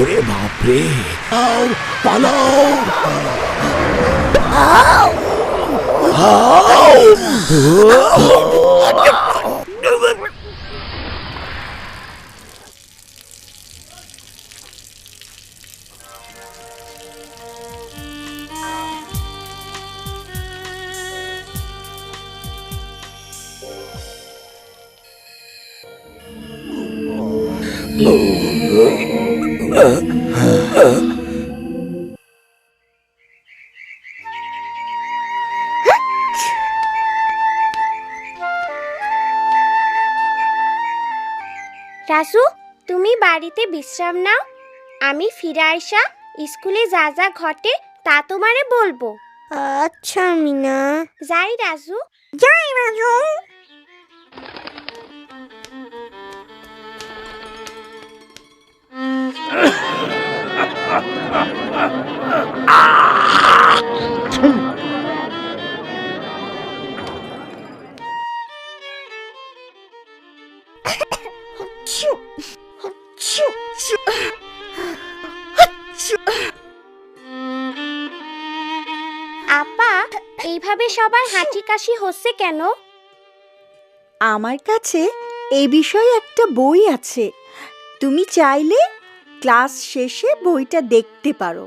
ওরে বাপরে, পালাও! রাজু, তুমি বাড়িতে বিশ্রাম নাও। আমি ফিরে আইসা স্কুলে যা যা ঘটে তা তোমারে বলবো। আচ্ছা মিনা। যাই রাজু। যাই রাজু। আপা, এইভাবে সবার হাঁচি কাশি হচ্ছে কেন? আমার কাছে এই বিষয়ে একটা বই আছে, তুমি চাইলে ক্লাস শেষে বইটা দেখতে পারো।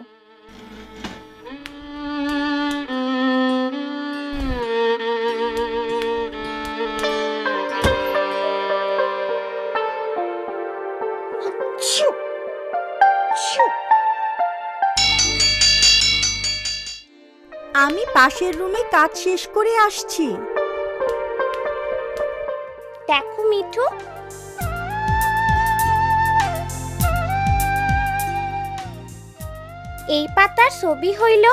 আমি পাশের রুমে কাজ শেষ করে আসছি। দেখো মিঠু, এই পাতার ছবি হইল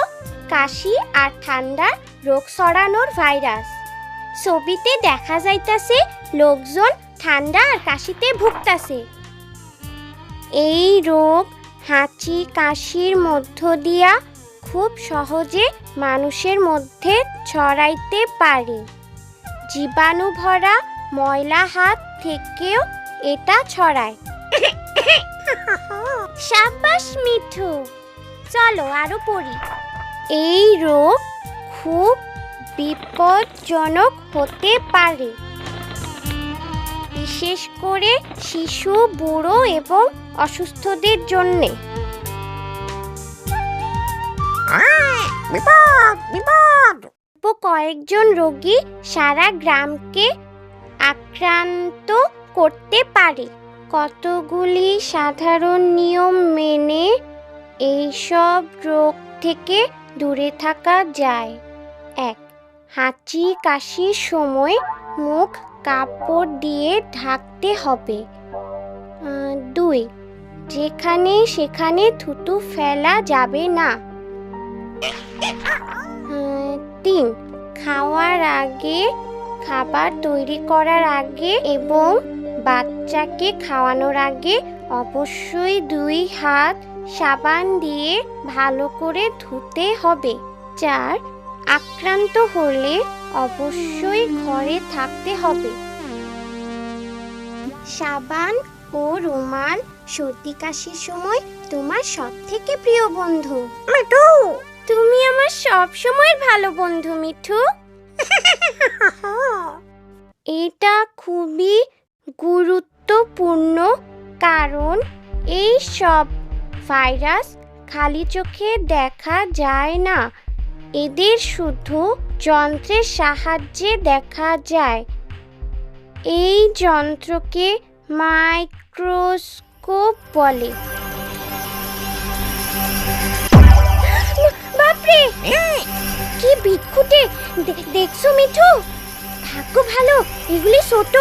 কাশি আর ঠান্ডার রোগ ছড়ানোর ভাইরাস। ছবিতে দেখা যাইতাছে লোকজন ঠান্ডা আর কাশিতে ভুগতাছে। এই রোগ হাঁচি কাশির মধ্য দিয়া খুব সহজে মানুষের মধ্যে ছড়াইতে পারে। জীবাণু ভরা ময়লা হাত থেকেও এটা ছড়ায়। সাবাস মিঠু, চলো আরো পড়ি। এই রোগ খুব বিপজ্জনক হতে পারে, বিশেষ করে শিশু, বুড়ো এবং অসুস্থদের জন্যে। কয়েকজন রোগী সারা গ্রামকে আক্রান্ত করতে পারে। কতগুলি সাধারণ নিয়ম মেনে এইসব রোগ থেকে দূরে থাকা যায়। 1. হাঁচি কাশির সময় মুখ কাপড় দিয়ে ঢাকতে হবে। 2. যেখানে সেখানে থুতু ফেলা যাবে না। 3. খাওয়ার আগে, খাবার তৈরি করার আগে এবং বাচ্চাকে খাওয়ানোর আগে অবশ্যই 2 হাত সাবান দিয়ে ভালো করে ধুতে হবে। 4. আক্রান্ত হলে অবশ্যই ঘরে থাকতে হবে। সাবান ও রুমাল সর্দি কাশির সময় তোমার সবথেকে প্রিয় বন্ধু। মিঠু, তুমি আমার সব সময় ভালো বন্ধু মিঠু। এটা খুবই গুরুত্বপূর্ণ, কারণ এই সব ভাইরাস খালি চোখে দেখা যায় না, এদের শুধু যন্ত্রের সাহায্যে দেখা যায়। এই যন্ত্রকে মাইক্রোস্কোপ বলে। বাপরে, কি বিক্ষুটে! দেখছো মিঠু? ভাগ্য ভালো এগুলি ছোট।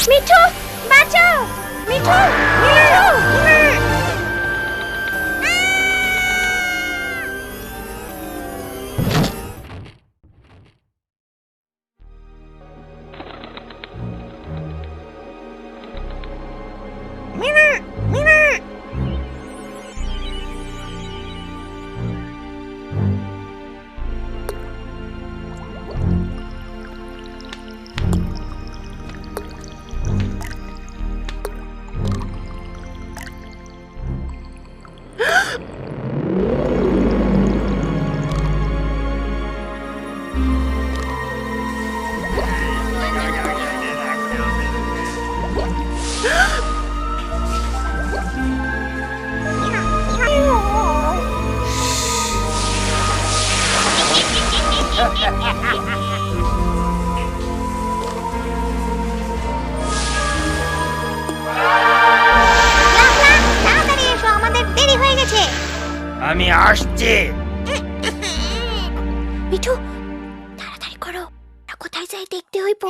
মিঠু, বাঁচাও! মিঠু, মিঠু! আমি আসছি। মিঠু, তাড়াতাড়ি করো, কোথায় যাই দেখতে হইব।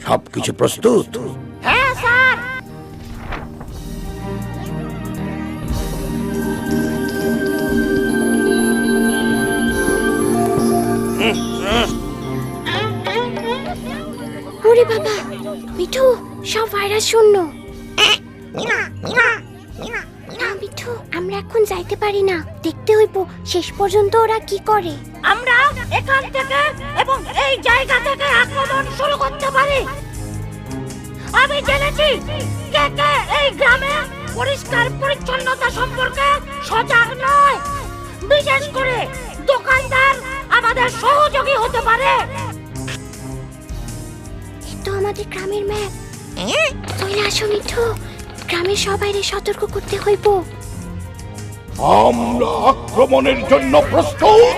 সবকিছু প্রস্তুত? হ্যাঁ স্যার। ওরে বাবা, মিঠু, সব ভাইরাস শূন্য। না মিঠু, আমরা এখন যাইতে পারি না, দেখতে হইব শেষ পর্যন্ত ওরা কি করে। আমরা এখান থেকে এবং এই জায়গা থেকে আক্রমণ শুরু করতে পারি। আমি জেনেছি কে কে এই গ্রামে পরিষ্কার পরিচ্ছন্নতা সম্পর্কে সজাগ নয়। বিশেষ করে দোকানদার আমাদের সহযোগী হতে পারে। তো আমাদের গ্রামের ম্যাপ। চলে আসো মিঠু, গ্রামের সবাইরে সতর্ক করতে হইব। আমরা আক্রমণের জন্য প্রস্তুত।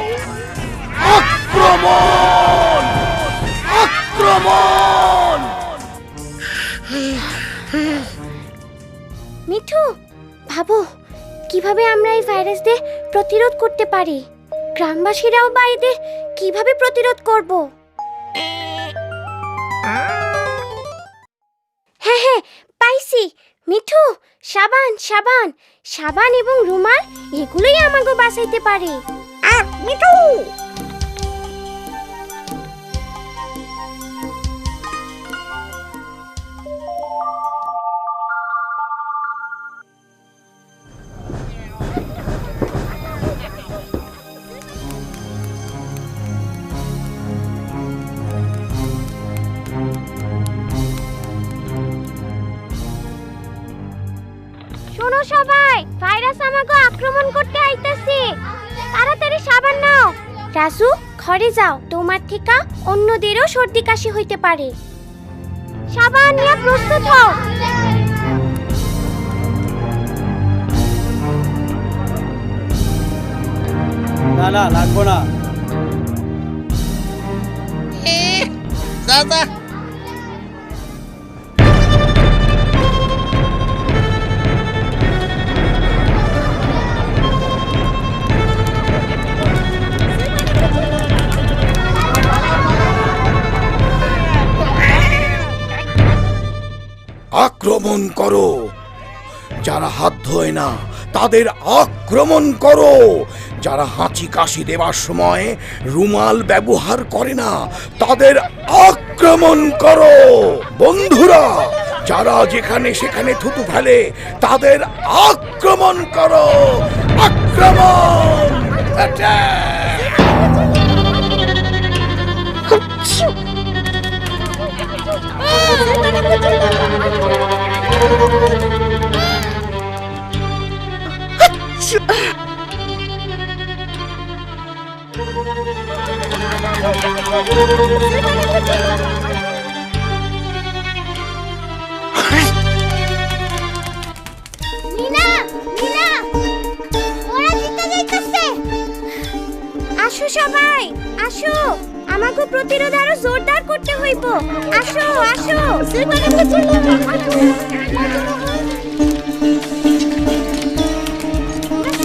আক্রমণ! আক্রমণ! মিঠু, ভাবো কিভাবে আমরা এই ভাইরাস দিয়ে প্রতিরোধ করতে পারি। গ্রামবাসীরাও বা এদের কিভাবে প্রতিরোধ করব। হ্যাঁ হ্যাঁ, পাইছি। মিঠু, সাবান সাবান সাবান এবং রুমাল, এগুলোই আমাকে বাঁচাইতে পারে। আর মিঠু, শোনো সবাই, ভাইরাস আমাকে আক্রমণ করতে আইতাছে। তাড়াতাড়ি সাবান নাও। রাজু, ঘরে যাও, তোমার থেকে অন্যদেরও সর্দি কাশি হইতে পারে। সাবান নিয়ে প্রস্তুত হও। না না, লাগবো না। দাদা, আক্রমণ করো। যারা হাত ধোয় না তাদের আক্রমণ করো। যারা হাঁচি কাশি দেবার সময় রুমাল ব্যবহার করে না তাদের আক্রমণ করো। বন্ধুরা, যারা যেখানে সেখানে থুতু ফেলে তাদের আক্রমণ করো। আক্রমণ! Attack! মিনা, মিনা, ওরা জিতে যাইতাছে। আসো সবাই, আসো, আমাকে প্রতিরোধ আরো জোরদার করতে হইব। আসো আসো।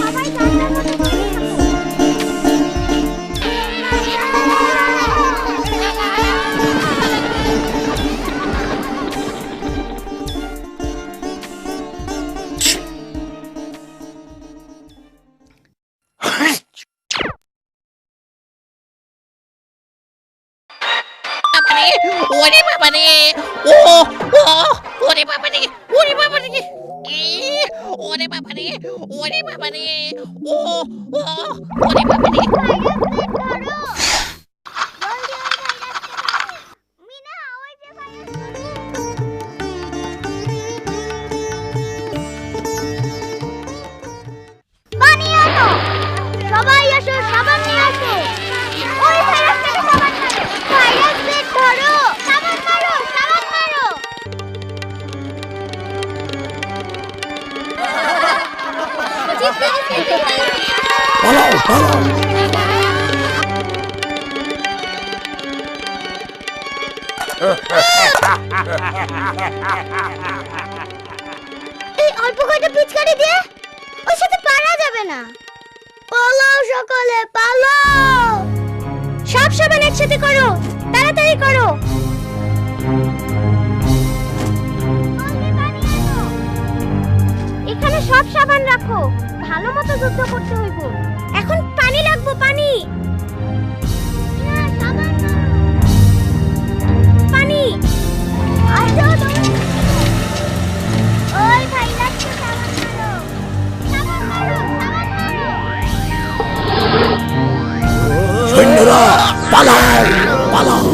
সবাই যার মতো করে ওরে বাবা রে, ও ও, ওরে বাবা রে, ওরে বাবা রে, ওরে বাবা রে, ওরে বাবা রে, ও ও, ওরে বাবা রে। মিনা, ওই যে পানি আনো। পালাও পালাও। এই অল্প কয়টা পিচকারি দিয়ে ওর সাথে পারা যাবে না। পালাও সকলে পালাও। সব সাবান একসাথে করো, তাড়াতাড়ি করো। এখানে সব সাবান রাখো, ভালো মতো যুদ্ধ করতে হইব। এখন পানি লাগবো, পানি পানি। ওই ভাই লাগছে, সাবান মারো, সাবান মারো, সাবান মারো। সৈন্যরা পালাও পালাও।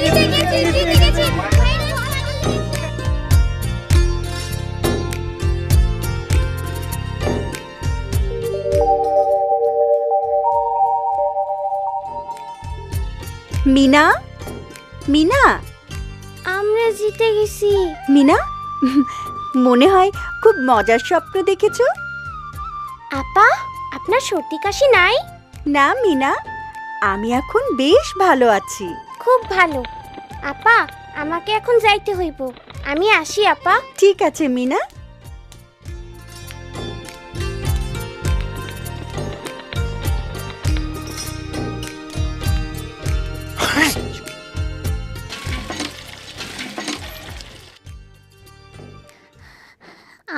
জিতে গেছি, জিতে গেছি। মিনা, মিনা, আমরা জিতে গেছি। মিনা, মনে হয় খুব মজার স্বপ্ন দেখেছো। আপা, আপনার সর্দি কাশি নাই? না মিনা, আমি এখন বেশ ভালো আছি। খুব ভালো। আপা, আমাকে এখন যাইতে হইব। আমি আসি আপা। ঠিক আছে মিনা।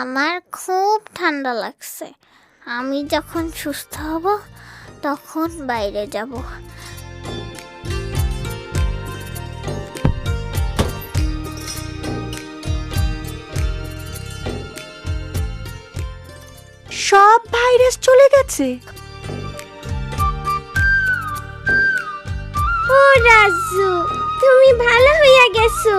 আমার খুব ঠান্ডা লাগছে। আমি যখন সুস্থ হব তখন বাইরে যাব। সব ভাইরাস চলে গেছে। ও রাজু, তুমি ভালো হইয়া গেছো।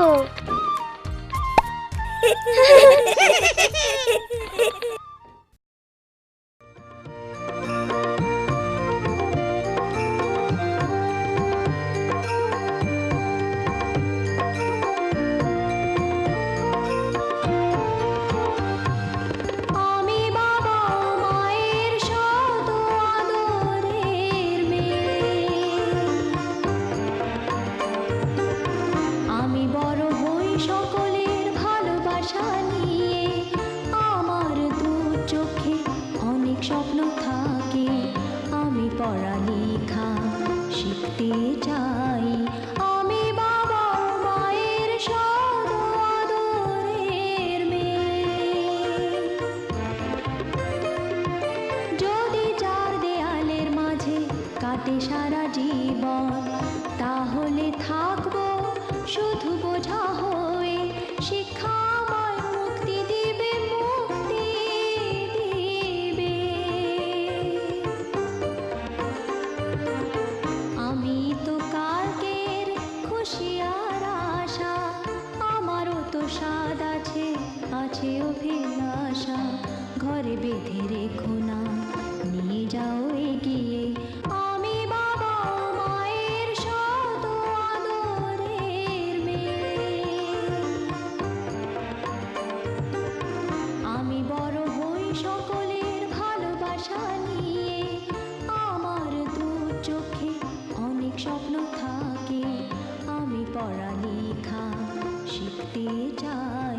পড়ালেখা শিখতে চাই, আমি বাবা মায়ের সদ আদরের মেয়ে। যদি চার দেয়ালের মাঝে কাটে সারা জীবন, তাহলে থাকবো শুধু বোঝা হয়ে। শিক্ষা আমায় মুক্তি দিবে, মুক্তি দিবে। আমি তো কালকের খুশি আর আশা, আমারও তো স্বাদ আছে, আছে অভিলাষা। ঘরে বেঁধে রেখো না, নিয়ে যাও এগিয়ে, আমি বাবা মায়ের সদ আদরের মেয়ে। আমি বড় হই সকলের ভালোবাসা নিয়ে, আমার দু চোখে অনেক স্বপ্ন থাকে, আমি পড়ালেখা শিখতে চাই।